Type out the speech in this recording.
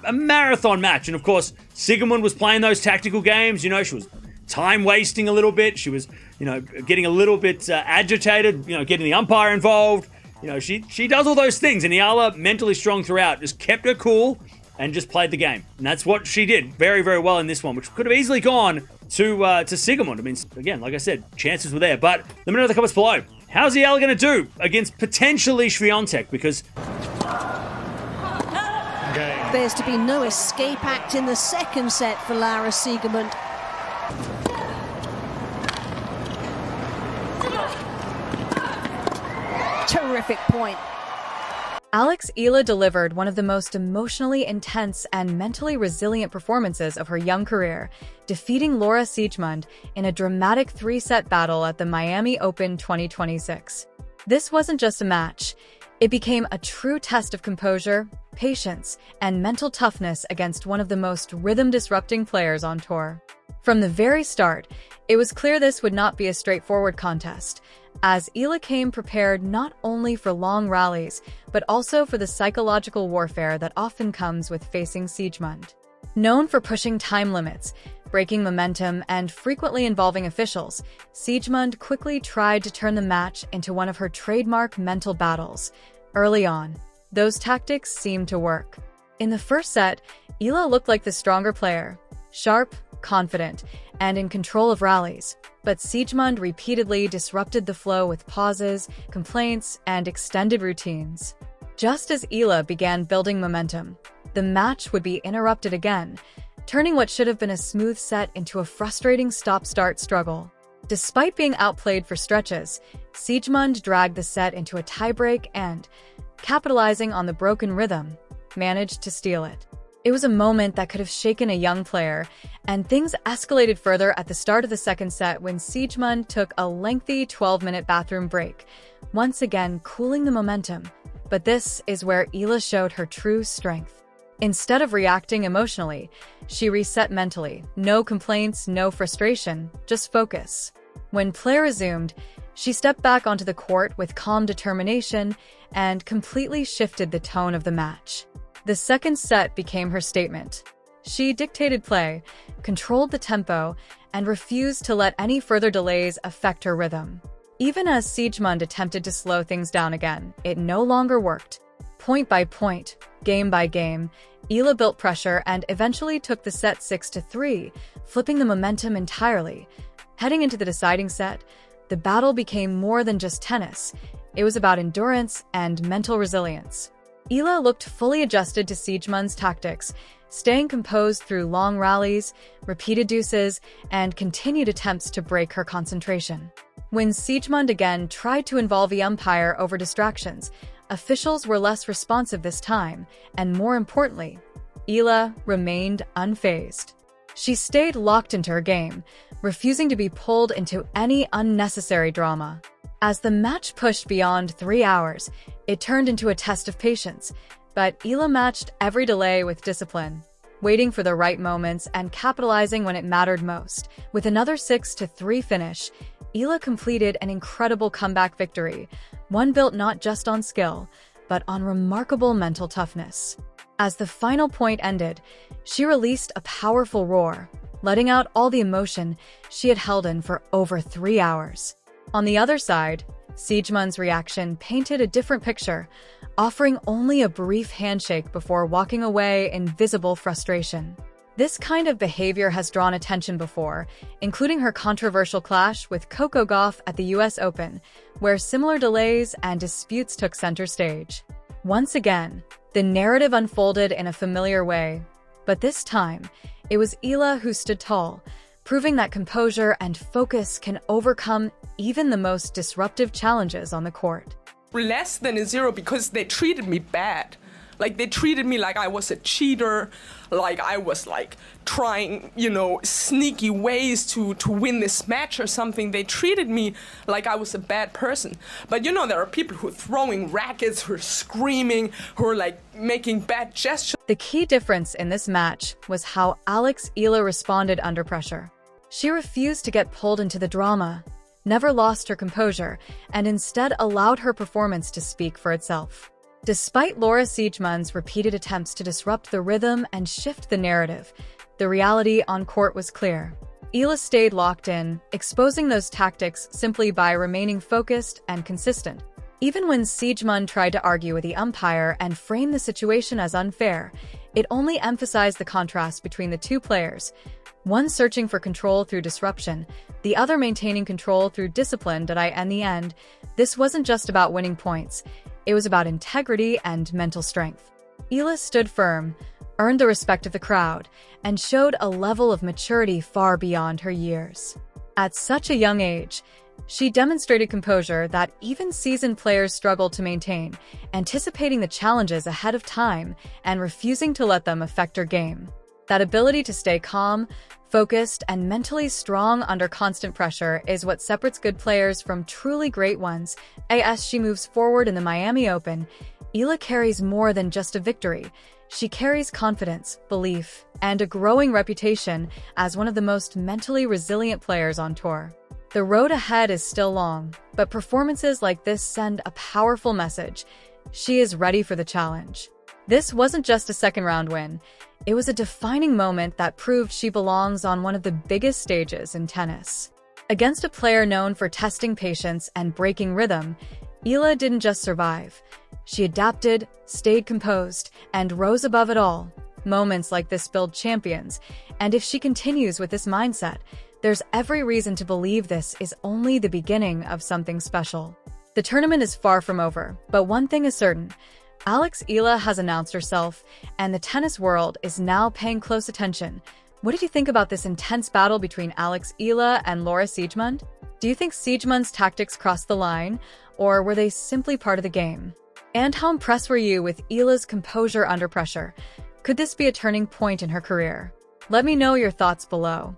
a marathon match. And of course, Siegemund was playing those tactical games. You know, she was time wasting a little bit. She was, getting a little bit agitated, getting the umpire involved. She does all those things. And Eala, mentally strong throughout, just kept her cool and just played the game. And that's what she did very, very well in this one, which could have easily gone to Siegemund. I mean, again, like I said, chances were there. But let me know in the comments below. How's Eala going to do against potentially Swiatek? Because there's to be no escape act in the second set for Laura Siegemund. Terrific point. Eala delivered one of the most emotionally intense and mentally resilient performances of her young career, defeating Laura Siegemund in a dramatic 3-set battle at the Miami Open 2026. This wasn't just a match. It became a true test of composure, patience, and mental toughness against one of the most rhythm-disrupting players on tour. From the very start, it was clear this would not be a straightforward contest, as Eala came prepared not only for long rallies, but also for the psychological warfare that often comes with facing Siegemund. Known for pushing time limits, breaking momentum, and frequently involving officials, Siegemund quickly tried to turn the match into one of her trademark mental battles. Early on, those tactics seemed to work. In the first set, Eala looked like the stronger player, sharp, confident, and in control of rallies. But Siegemund repeatedly disrupted the flow with pauses, complaints, and extended routines. Just as Eala began building momentum, the match would be interrupted again, turning what should have been a smooth set into a frustrating stop-start struggle. Despite being outplayed for stretches, Siegemund dragged the set into a tiebreak and, capitalizing on the broken rhythm, managed to steal it. It was a moment that could have shaken a young player, and things escalated further at the start of the second set when Siegemund took a lengthy 12-minute bathroom break, once again cooling the momentum. But this is where Eala showed her true strength. Instead of reacting emotionally, she reset mentally. No complaints, no frustration, just focus. When play resumed, she stepped back onto the court with calm determination and completely shifted the tone of the match. The second set became her statement. She dictated play, controlled the tempo, and refused to let any further delays affect her rhythm. Even as Siegemund attempted to slow things down again, it no longer worked. Point by point, game by game, Eala built pressure and eventually took the set 6-3, flipping the momentum entirely. Heading into the deciding set, the battle became more than just tennis. It was about endurance and mental resilience. Eala looked fully adjusted to Siegemund's tactics, staying composed through long rallies, repeated deuces, and continued attempts to break her concentration. When Siegemund again tried to involve the umpire over distractions, officials were less responsive this time, and more importantly, Eala remained unfazed. She stayed locked into her game, refusing to be pulled into any unnecessary drama. As the match pushed beyond 3 hours, it turned into a test of patience, but Eala matched every delay with discipline, waiting for the right moments and capitalizing when it mattered most. With another 6-3 finish, Eala completed an incredible comeback victory, one built not just on skill, but on remarkable mental toughness. As the final point ended, she released a powerful roar, letting out all the emotion she had held in for over 3 hours. On the other side, Siegemund's reaction painted a different picture, offering only a brief handshake before walking away in visible frustration. This kind of behavior has drawn attention before, including her controversial clash with Coco Gauff at the US Open, where similar delays and disputes took center stage. Once again, the narrative unfolded in a familiar way, but this time, it was Eala who stood tall, proving that composure and focus can overcome even the most disruptive challenges on the court. Less than a 0 because they treated me bad. Like, they treated me like I was a cheater, like I was trying, sneaky ways to win this match or something. They treated me like I was a bad person. But there are people who are throwing rackets, who are screaming, who are making bad gestures. The key difference in this match was how Eala responded under pressure. She refused to get pulled into the drama, never lost her composure, and instead allowed her performance to speak for itself. Despite Laura Siegemund's repeated attempts to disrupt the rhythm and shift the narrative, the reality on court was clear. Eala stayed locked in, exposing those tactics simply by remaining focused and consistent. Even when Siegemund tried to argue with the umpire and frame the situation as unfair, it only emphasized the contrast between the two players, one searching for control through disruption, the other maintaining control through discipline. In the end, this wasn't just about winning points, it was about integrity and mental strength. Eala stood firm, earned the respect of the crowd, and showed a level of maturity far beyond her years. At such a young age, she demonstrated composure that even seasoned players struggled to maintain, anticipating the challenges ahead of time and refusing to let them affect her game. That ability to stay calm, focused, and mentally strong under constant pressure is what separates good players from truly great ones. As she moves forward in the Miami Open, Eala carries more than just a victory. She carries confidence, belief, and a growing reputation as one of the most mentally resilient players on tour. The road ahead is still long, but performances like this send a powerful message. She is ready for the challenge. This wasn't just a second-round win. It was a defining moment that proved she belongs on one of the biggest stages in tennis. Against a player known for testing patience and breaking rhythm, Eala didn't just survive. She adapted, stayed composed, and rose above it all. Moments like this build champions, and if she continues with this mindset, there's every reason to believe this is only the beginning of something special. The tournament is far from over, but one thing is certain. Eala has announced herself, and the tennis world is now paying close attention. What did you think about this intense battle between Eala and Laura Siegemund? Do you think Siegemund's tactics crossed the line, or were they simply part of the game? And how impressed were you with Eala's composure under pressure? Could this be a turning point in her career? Let me know your thoughts below.